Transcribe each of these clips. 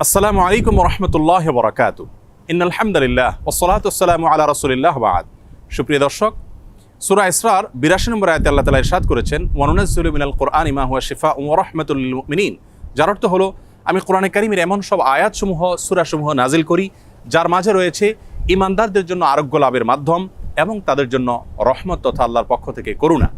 আসসালামু আলাইকুম ওয়া রাহমাতুল্লাহি ওয়া বারাকাতুহু। ইন্নাল হামদুলিল্লাহ ওয়াসসালাতু ওয়াসসালামু আলা রাসূলিল্লাহ ওয়া বা'দ। সুপ্রিয় দর্শক, সূরা ইসরার 82 নম্বর আয়াতে আল্লাহ তাআলা ইরশাদ করেছেন, ওয়া নুনাজ্জিলু মিনাল কুরআনি মা হুয়া শিফাউন ওয়া রাহমাতুল লিল মুমিনিন। যার অর্থ হলো, আমি কোরআনে কারীমের এমন সব আয়াতসমূহ, সূরাসমূহ নাজিল করি যার মাঝে রয়েছে ঈমানদারদের জন্য আরোগ্য লাভের মাধ্যম এবং তাদের জন্য রহমত তথা আল্লাহর পক্ষ থেকে করুণা।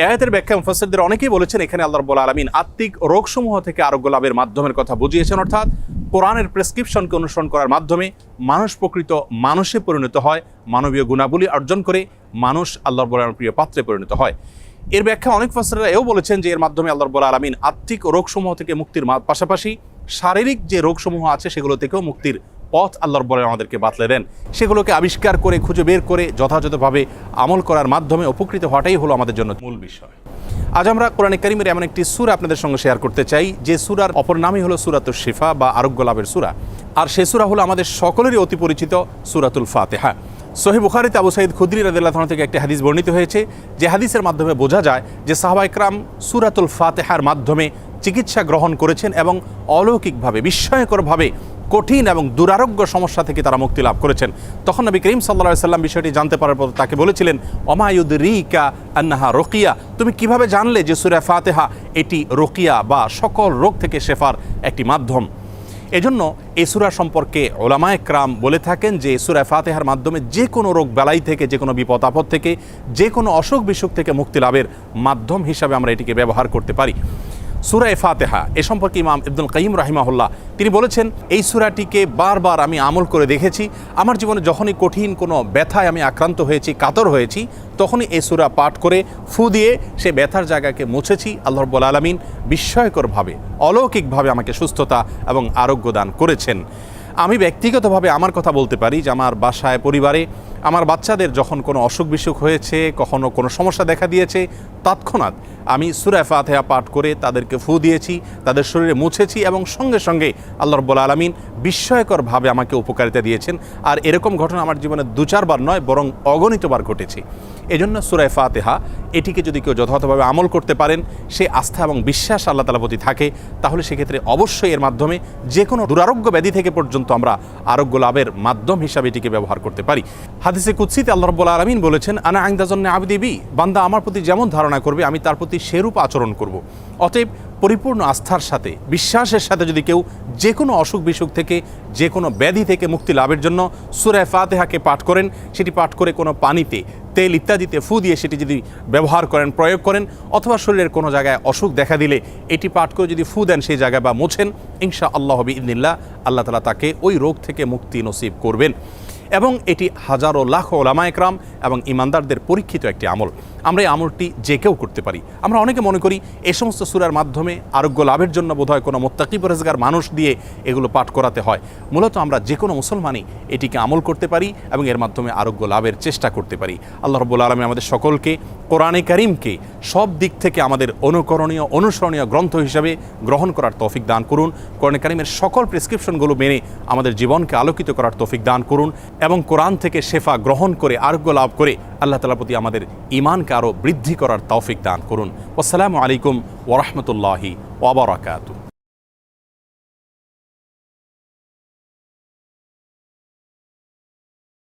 আয়াতের ব্যাখ্যা মুফাসসিরদের অনেকেই বলেছেন, এখানে আল্লাহ রাব্বুল আলামিন আত্মিক রোগসমূহ থেকে আরোগ্য লাভের মাধ্যমের কথা বুঝিয়েছেন, অর্থাৎ কোরআনের প্রেসক্রিপশনকে অনুসরণ করার মাধ্যমে মানুষ প্রকৃত মানুষে পরিণত হয়, মানবীয় গুণাবলী অর্জন করে মানুষ আল্লাহ রাব্বুল আলামিনের প্রিয় পাত্রে পরিণত হয়। এর ব্যাখ্যা অনেক মুফাসসিররা এও বলেছেন যে এর মাধ্যমে আল্লাহ রাব্বুল আলামিন আত্মিক রোগসমূহ থেকে মুক্তির পাশাপাশি শারীরিক যে রোগসমূহ আছে সেগুলো থেকেও মুক্তির পথ আল্লাহ রাব্বুল আলামিন আমাদেরকে বাতলে দেন। সেগুলোকে আবিষ্কার করে খুঁজে বের করে যথাযথভাবে আমল করার মাধ্যমে উপকৃত হওয়াটাই হলো আমাদের জন্য মূল বিষয়। আজ আমরা কোরআনে কারীমের এমন একটি সূরা আপনাদের সঙ্গে শেয়ার করতে চাই যে সূরার অপর নামই হলো সূরাতুশ শিফা বা আরোগ্য লাভের সূরা। আর সেই সূরা হলো আমাদের সকলেরই অতি পরিচিত সূরাতুল ফাতিহা। সহিহ বুখারীতে আবু সাঈদ খুদরি রাদিয়াল্লাহু আনহু থেকে একটি হাদিস বর্ণিত হয়েছে, যে হাদিসের মাধ্যমে বোঝা যায় যে সাহাবায়ে কেরাম সূরাতুল ফাতিহার মাধ্যমে চিকিৎসা গ্রহণ করেছেন এবং অলৌকিকভাবে, বিস্ময়করভাবে কঠিন এবং দুরারোগ্য সমস্যা থেকে তারা মুক্তি লাভ করেছেন। তখন নবী করিম সাল্লাল্লাহু আলাইহি সাল্লাম বিষয়টি জানতে পারার পর তাকে বলেছিলেন, ওমা ইউদরিকা আন্নাহা রুকিয়া, তুমি কিভাবে জানলে যে সূরা ফাতিহা এটি রুকিয়া বা সকল রোগ থেকে শেফার একটি মাধ্যম। এজন্য এই সূরা সম্পর্কে উলামায়ে কেরাম বলে থাকেন যে সূরা ফাতিহার মাধ্যমে যে কোনো রোগ বালাই থেকে, যে কোনো বিপদ আপদ থেকে, যে কোনো অসুখ বিসুখ থেকে মুক্তি লাভের মাধ্যম হিসাবে আমরা এটিকে ব্যবহার করতে পারি। সূরা ফাতিহা এ সম্পর্কে ইমাম ইবনুল কাইয়িম রাহিমাহুল্লাহ তিনি বলেছেন, এই সূরাটিকে বারবার আমি আমল করে দেখেছি। আমার জীবনে যখনই কঠিন কোনো ব্যথায় আমি আক্রান্ত হয়েছি, কাতর হয়েছি, তখনই এই সূরা পাঠ করে ফু দিয়ে সে ব্যথার জায়গাকে মুছেছি। আল্লাহ রাব্বুল আলামিন বিস্ময়করভাবে, অলৌকিকভাবে আমাকে সুস্থতা এবং আরোগ্য দান করেছেন। আমি ব্যক্তিগতভাবে আমার কথা বলতে পারি যে আমার বাসায়, পরিবারে আমার বাচ্চাদের যখন কোনো অসুখ বিসুখ হয়েছে, কখনো কোনো সমস্যা দেখা দিয়েছে, তৎক্ষণাৎ আমি সূরা ফাতিহা পাঠ করে তাদেরকে ফু দিয়েছি, তাদের শরীরে মুছেছি এবং সঙ্গে সঙ্গে আল্লাহ রাব্বুল আলামিন বিস্ময়করভাবে আমাকে উপকারিতা দিয়েছেন। আর এরকম ঘটনা আমার জীবনে 2-4 বার নয়, বরং অগণিতবার ঘটেছে। এজন্য সূরা ফাতিহা এটিকে যদি কেউ যথাযথভাবে আমল করতে পারেন, সে আস্থা এবং বিশ্বাস আল্লাহ তাআলার প্রতি থাকে, তাহলে সেক্ষেত্রে অবশ্যই এর মাধ্যমে যে কোনো দুরারোগ্য ব্যাধি থেকে পর্যন্ত আমরা আরোগ্য লাভের মাধ্যম হিসাবে এটিকে ব্যবহার করতে পারি। হাদিসে কুদসিতে আল্লাহ রাব্বুল আলামিন বলেছেন, আনা ইনদা যান্নি আবদি বি, বান্দা আমার প্রতি যেমন ধারণা করবে আমি তার প্রতি সেরূপ আচরণ করব। অতএব পরিপূর্ণ আস্থার সাথে, বিশ্বাসের সাথে যদি কেউ যে কোনো অসুখ বিসুখ থেকে, যে কোনো ব্যাধি থেকে মুক্তি লাভের জন্য সূরা ফাতিহাকে পাঠ করেন, সেটি পাঠ করে কোনো পানিতে, তেল ইত্যাদিতে ফু দিয়ে সেটি যদি ব্যবহার করেন, প্রয়োগ করেন, অথবা শরীরের কোনো জায়গায় অসুখ দেখা দিলে এটি পাঠ করে যদি ফু দেন সেই জায়গায় বা মোছেন, ইনশাআল্লাহ বিইذনিল্লাহ আল্লাহ তাআলা তাকে ওই রোগ থেকে মুক্তি নসিব করবেন। এবং এটি হাজারো লাখো উলামায়ে কেরাম এবং ঈমানদারদের পরীক্ষিত একটি আমল। আমরা এই আমলটি যে কেউ করতে পারি। আমরা অনেকে মনে করি এই সমস্ত সূরার মাধ্যমে আরোগ্য লাভের জন্য বোধহয় কোনো মুত্তাকি পরহেজগার মানুষ দিয়ে এগুলো পাঠ করাতে হয়। মূলত আমরা যে কোনো মুসলমানই এটিকে আমল করতে পারি এবং এর মাধ্যমে আরোগ্য লাভের চেষ্টা করতে পারি। আল্লাহ রাব্বুল আলামিন আমাদের সকলকে কোরআনে কারীমকে সব দিক থেকে আমাদের অনুকরণীয়, অনুসরণীয় গ্রন্থ হিসাবে গ্রহণ করার তৌফিক দান করুন। কোরআনে কারীমের সকল প্রেসক্রিপশনগুলো মেনে আমাদের জীবনকে আলোকিত করার তৌফিক দান করুন এবং কোরআন থেকে শেফা গ্রহণ করে আরোগ্য লাভ করে আল্লাহ তাআলার প্রতি আমাদের ঈমানকে আরও বৃদ্ধি করার তৌফিক দান করুন। আসসালামু আলাইকুম ওয়া রাহমাতুল্লাহি ওয়া বারাকাতুহু।